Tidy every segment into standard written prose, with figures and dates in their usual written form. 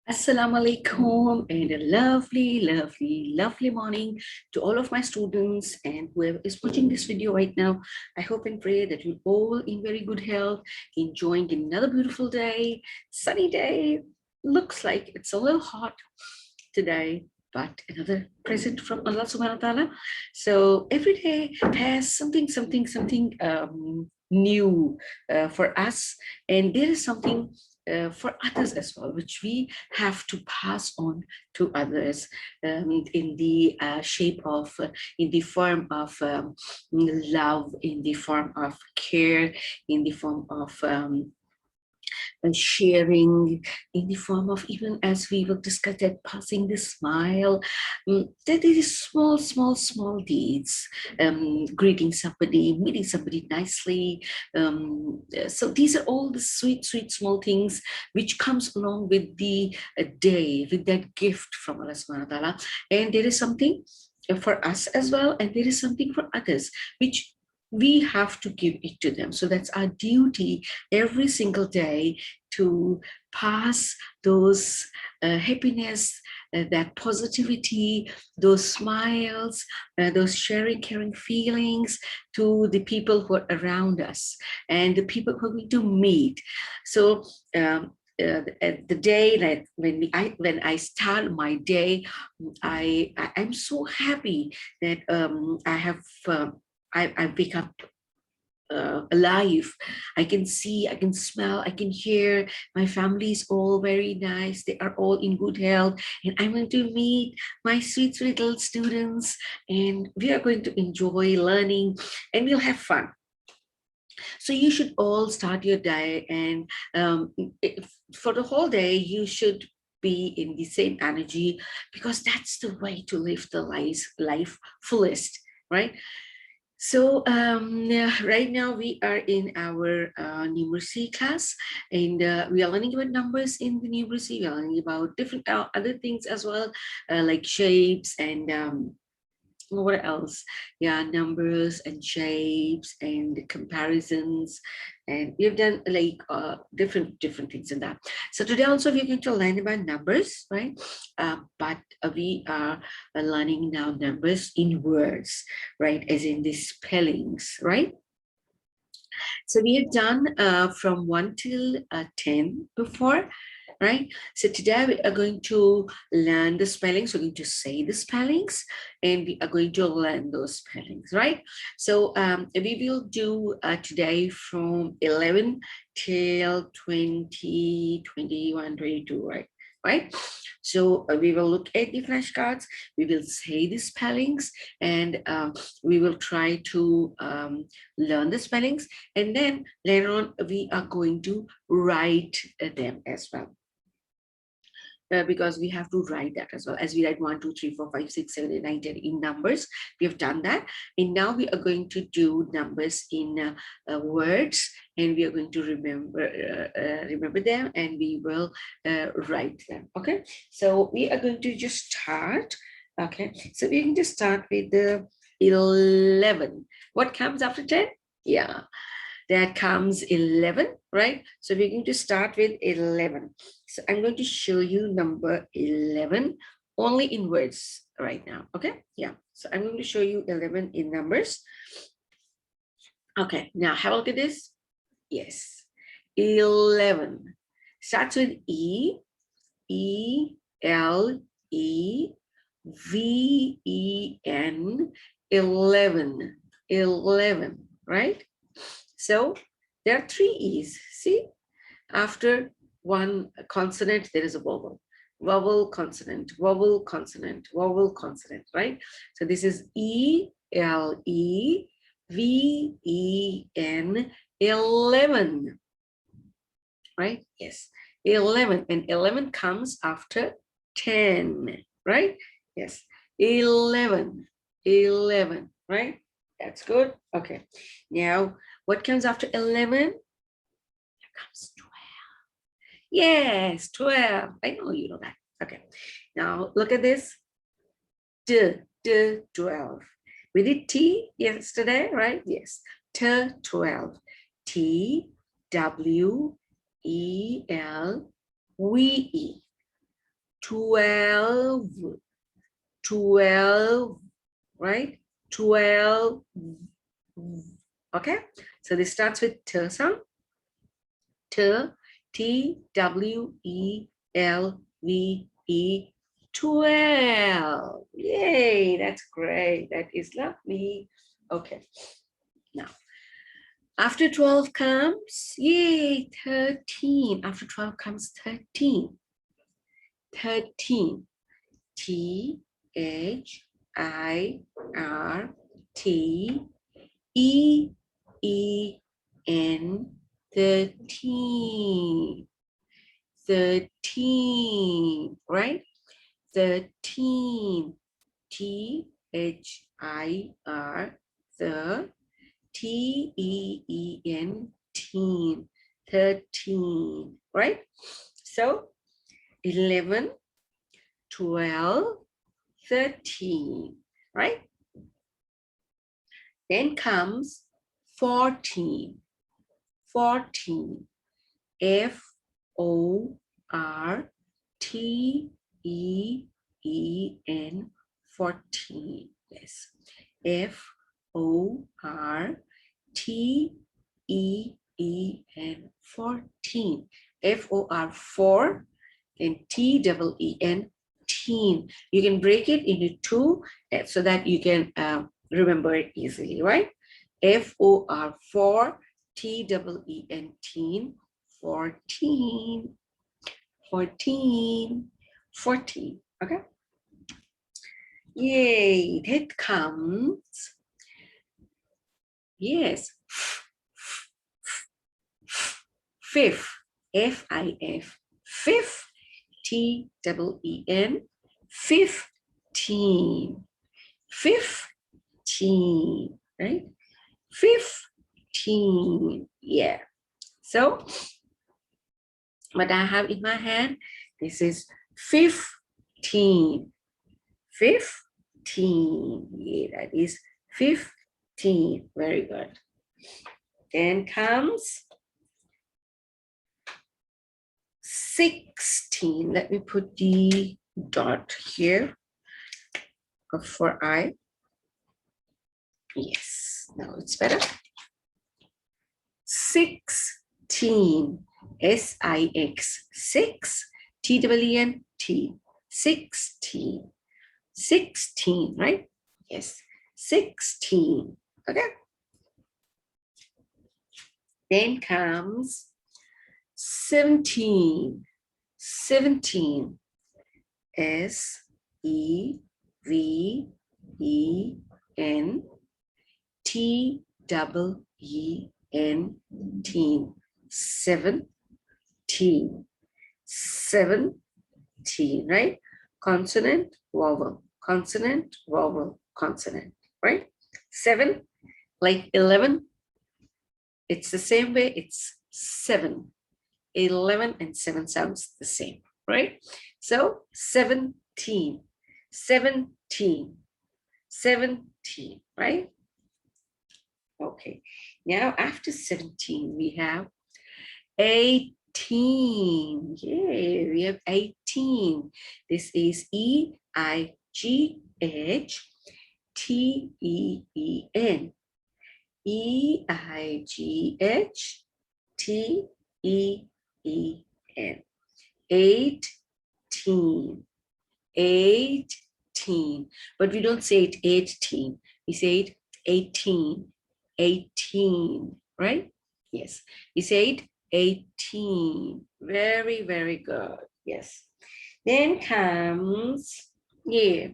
Assalamu alaikum and a lovely morning to all of my students and whoever is watching this video right now. I hope and pray that you're all in very good health, enjoying another beautiful day, sunny day. Looks like it's a little hot today, but another present from Allah subhanahu wa ta'ala. So every day has something new for us, and there is something for others as well, which we have to pass on to others in the shape of, in the form of love, in the form of care, in the form of sharing, in the form of, even as we will discuss, that passing the smile, that is small deeds, greeting somebody, meeting somebody nicely. So these are all the sweet small things which comes along with the day, with that gift from Allah subhanahu wa ta'ala. And there is something for us as well, and there is something for others which we have to give it to them. So that's our duty every single day, to pass those happiness, that positivity, those smiles, those sharing, caring feelings to the people who are around us and the people who are going to meet. So at the day that when I start my day, I'm so happy that I have I wake up alive. I can see, I can smell, I can hear. My family is all very nice. They are all in good health, and I'm going to meet my sweet little students, and we are going to enjoy learning, and we'll have fun. So you should all start your day, and for the whole day you should be in the same energy, because that's the way to live the life fullest, right? So right now we are in our numeracy class, and we are learning about numbers in the numeracy. We are learning about different other things as well, like shapes and what else? Yeah, numbers and shapes and comparisons, and we've done like different things in that. So today also we're going to learn about numbers, right? But we are learning now numbers in words, right? As in the spellings, right? So we have done from 1 till 10 before, right? So today we are going to learn the spellings. We're going to say the spellings, and we are going to learn those spellings, right? So we will do today from 11 till 20, 21, 22, right? So we will look at the flashcards, we will say the spellings, and we will try to learn the spellings, and then later on we are going to write them as well. Because we have to write that as well, as we write 1, 2, 3, 4, 5, 6, 7, 8, 9, 10 in numbers. We have done that, and now we are going to do numbers in words, and we are going to remember them, and we will write them. Okay, so we are going to just start. Okay, so we're going to start with the 11. What comes after 10? Yeah, that comes 11, right? So we're going to start with 11. So I'm going to show you number 11 only in words right now, okay? Yeah, so I'm going to show you 11 in numbers. Okay, now have a look at this. Yes, 11 starts with E, E, L, E, V, E, N, 11, 11, right? So there are 3 E's. See, after one consonant, there is a vowel. Vowel, consonant, vowel, consonant, vowel, consonant, right? So this is E, L, E, V, E, N, 11, right? Yes, 11, and 11 comes after 10, right? Yes, 11, 11, right? That's good. Okay, now what comes after 11? There comes 12. Yes, 12. I know you know that. Okay, now look at this. 12. We did T yesterday, right? Yes, 12. T, W, E, L, V, E. 12, 12, right? 12. Okay, so this starts with T sound. T, T-W-E-L-V-E, 12. Yay, that's great. That is lovely. Okay, now after 12 comes, yay, 13. After 12 comes 13. 13. T-H-I-R-T-E-E-N, 13. 13, right? 13. T-H-I-R, the T-E-E-N, teen, 13, right? So 11, 12, 13, right? Then comes 14, 14, F-O-R-T-E-E-N, 14, yes, F-O-R-T-E-E-N, 14, F-O-R, 4, and T-E-E-N, teen. You can break it into two so that you can remember it easily, right? F-O-R, 4, T-E-E-N, teen, 14, 14, 14, okay? Yay, that comes, yes, fifth, F-I-F, fifth, T-E-E-N, 15, 15, right? 15, yeah. So what I have in my hand, this is 15, 15, yeah, that is 15, very good. Then comes 16. Let me put the dot here for I. Yes, now it's better. 16, S-I-X, 6, T-E-E-N, T, 16, 16, right? Yes, 16, okay? Then comes 17, 17, S-E-V-E-N, T-E-E-N, teen, 17, 17, right? Consonant, vowel, consonant, vowel, consonant, right? 7, like 11, it's the same way, it's 7. 11 and 7 sounds the same, right? So 17, 17, 17, right? Okay, now after 17, we have 18. Yay, we have 18. This is E-I-G-H-T-E-E-N. E-I-G-H-T-E-E-N. 18. 18. But we don't say it 18. We say it 18. 18, right? Yes. We say it 18. Very, very good. Yes. Then comes, yeah,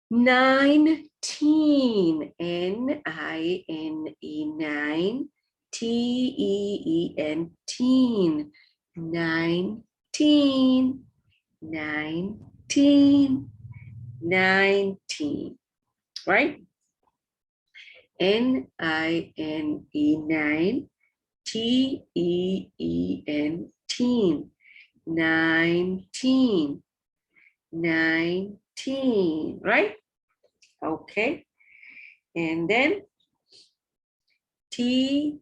19. N-I-N-E, 9. T-E-E-N, teen. 19. 19. 19. Right? N-I-N-E, 9. T-E-E-N, teen. 19. 19, right? Okay. And then T-W-E-N-T-Y,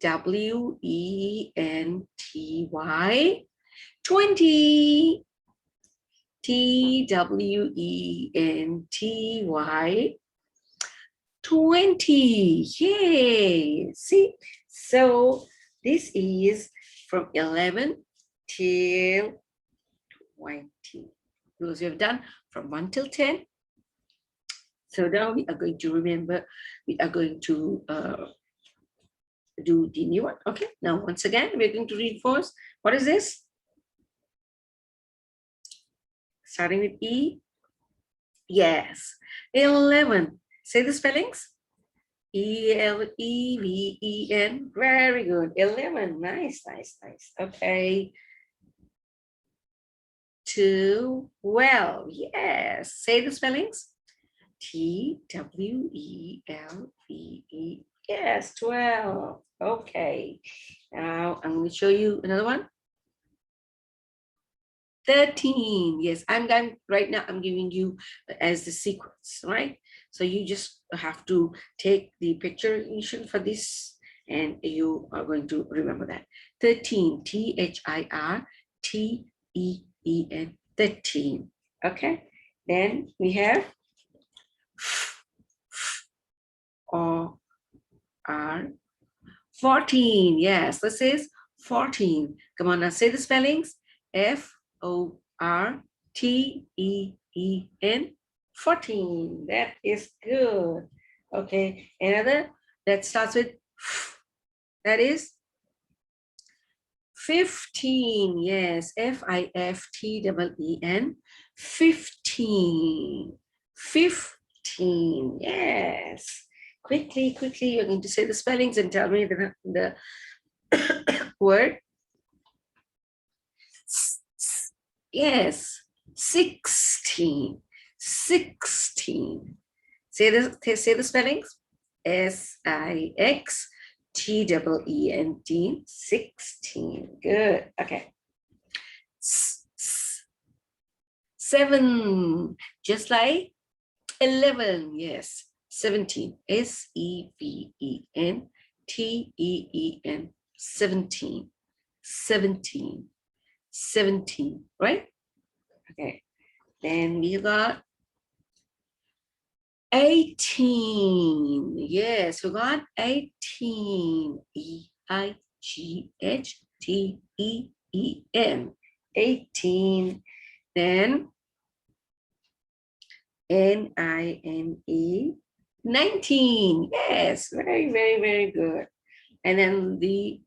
20. T-W-E-N-T-Y, 20. Yay! See? So this is from 11 till 20. Those we have done from 1 till 10. So now we are going to remember, we are going to do the new one. Okay, now once again, we're going to reinforce. What is this? Starting with E. Yes, 11. Say the spellings. E-L-E-V-E-N. Very good. 11. Nice, nice, nice. Okay. 12. Yes. Say the spellings. T-W-E-L-V-E. Yes, 12. Okay. Now I'm going to show you another one. 13. Yes, I'm right now, I'm giving you as the sequence, right? So you just have to take the picture for this and you are going to remember that. 13, T-H-I-R-T-E-E-N, 13. Okay, then we have O-R, 14. Yes, this is 14. Come on, now say the spellings. F-O-R-T-E-E-N, 14. That is good. Okay, another that starts with F, that is 15. Yes, F-I-F-T-E-E-N, 15. 15. Yes. Quickly, quickly, you're going to say the spellings and tell me the word. Yes, 16. 16. Say the spellings. S-I-X-T-E-E-N-T, 16. Good. Okay. 7. Just like 11. Yes. 17. S-E-V-E-N-T-E-E-N, 17. 17. 17, right? Okay. Then we got 18. Yes, we got 18. E-I-G-H-T-E-E-N. 18. Then N-I-N-E. 19. Yes, very, very, very good. And then the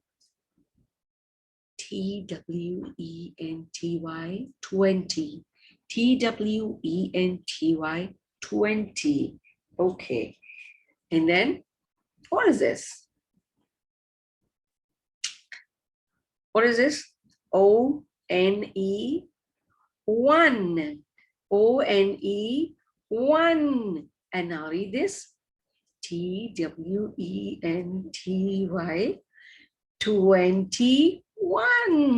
T-W-E-N-T-Y, 20. T-W-E-N-T-Y, 20. Okay. And then, what is this? What is this? O-N-E, 1. O-N-E, 1. And now read this. T-W-E-N-T-Y, 21.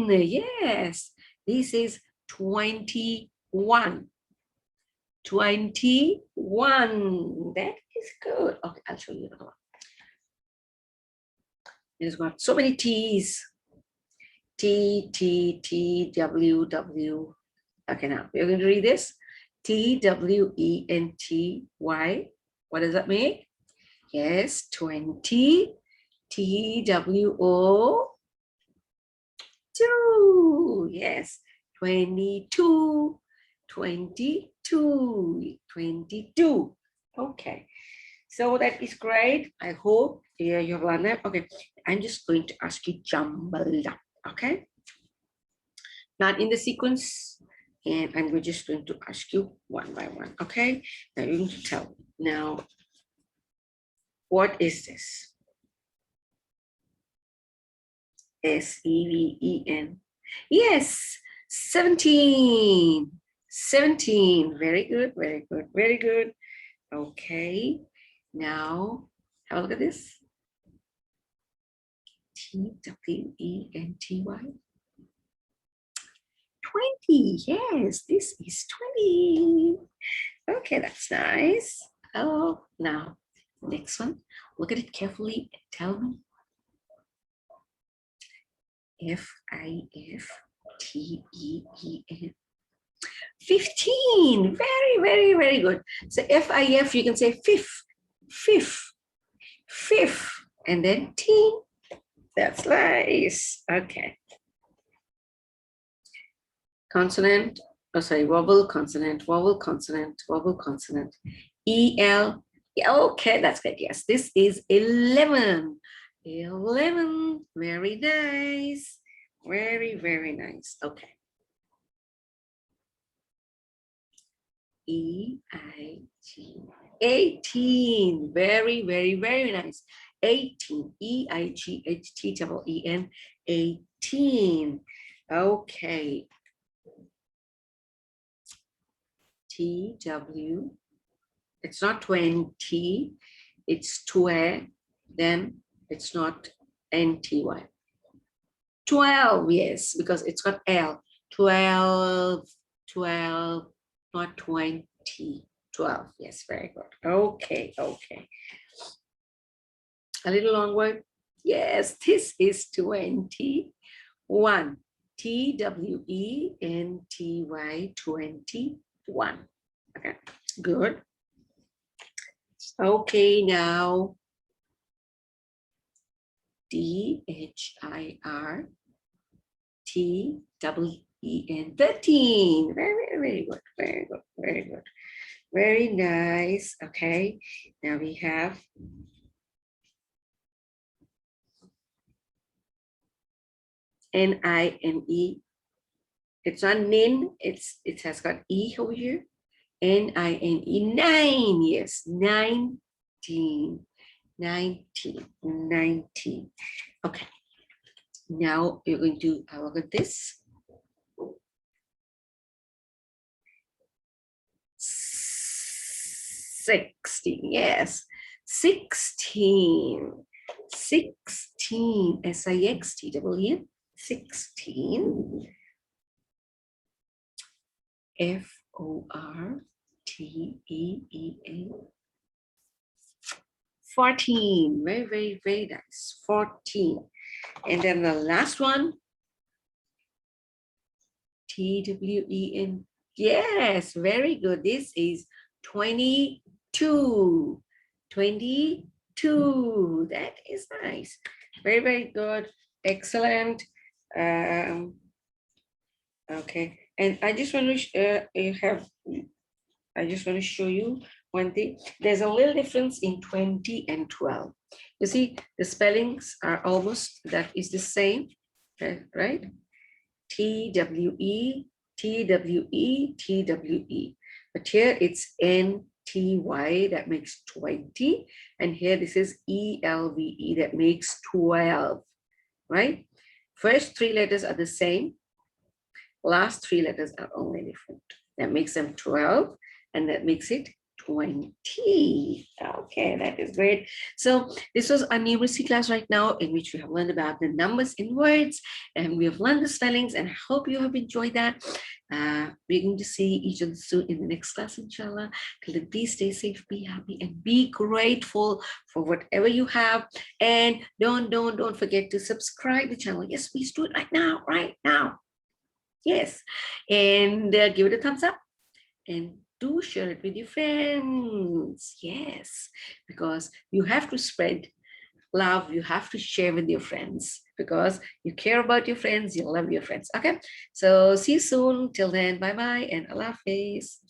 Yes, this is 21. 21. That is good. Okay, I'll show you another one. It's got so many T's. T, T, T, W, W. Okay, now we're going to read this. T-W-E-N-T-Y. What does that mean? Yes, 20. T-W-O. 2. Yes, 22. 22. 22. Okay. So that is great. I hope you've learned that. Okay. I'm just going to ask you jumbled up. Okay. Not in the sequence. And I'm just going to ask you one by one. Okay. Now you're going to tell me. Now, what is this? S-E-V-E-N. Yes, 17. 17. Very good, very good, very good. Okay. Now, have a look at this. T-W-E-N-T-Y. 20. Yes, this is 20. Okay, that's nice. Oh, now, next one. Look at it carefully and tell me. F-I-F-T-E-E-N. 15. Very, very, very good. So F-I-F, you can say fifth, fifth, fifth, and then T. That's nice. Okay. Consonant, oh sorry, vowel, consonant, vowel, consonant, vowel, consonant. E-L. Okay, that's good. Yes, this is 11. 11. Very nice. Very, very nice. Okay. E-I-G. 18. Very, very, very nice. 18. E-I-G-H-T-E-N. 18. Okay. T-W. It's not 20. It's 12. Then it's not N-T-Y. 12, yes, because it's got L. 12, 12, not 20. 12, yes, very good. Okay, okay. A little long word. Yes, this is 21. T-W-E-N-T-Y, 21. Okay, good. Okay, now D-H-I-R-T-E-N, 13. Very, very good, very good, very good. Very nice. Okay, now we have N-I-N-E. It's not nin, it has got E over here. N-I-N-E, 9, yes, 19, 19, 19. Okay, now you're going to look at this. 16, yes, 16, 16, S-I-X-T-W, 16, F-O-R-T-E-E-N, 14, very, very, very nice, 14. And then the last one, T-W-E-N, yes, very good. This is 22, 22, that is nice. Very, very good, excellent. Okay, and I just want to show you one thing. There's a little difference in 20 and 12. You see, the spellings are almost, that is the same, right? T-W-E, T-W-E, T-W-E. But here it's N-T-Y, that makes 20. And here this is E-L-V-E, that makes 12, right? First three letters are the same. Last three letters are only different. That makes them 12, and that makes it 20. Okay, that is great. So this was our numeracy class right now, in which we have learned about the numbers in words, and we have learned the spellings, and I hope you have enjoyed that. We're going to see each other soon in the next class, inshallah. Till then, please stay safe, be happy, and be grateful for whatever you have. And don't forget to subscribe to the channel. Yes, please do it right now, right now. Yes, and give it a thumbs up, and do share it with your friends. Yes, because you have to spread love, you have to share with your friends, because you care about your friends, you love your friends. Okay, so see you soon. Till then, bye bye and Allah Hafiz.